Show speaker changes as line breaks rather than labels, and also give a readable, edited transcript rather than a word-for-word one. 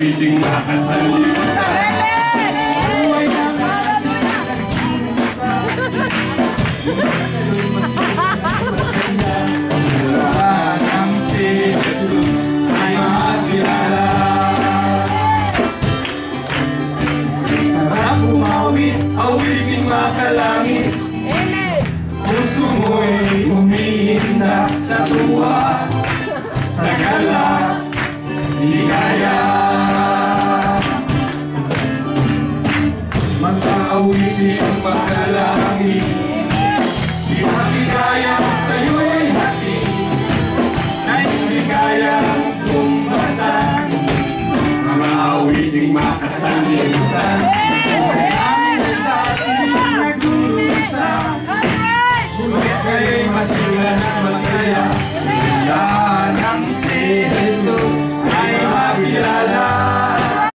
Piting makasanlibutan. Ang si Jesus ay makilala. Sarap umawit, awiting makalangit. Puso mo'y umiinda sa tuwa, sa galak, ligaya. Mag-aawiting makalangit, di maligaya sa'yo'y hati. Naisigayang tumbasan, mga awiting makasanlibutan. Amin na dati nag-uusap, ngunit ngayon'y masilan at masaya. Yan ang si Jesus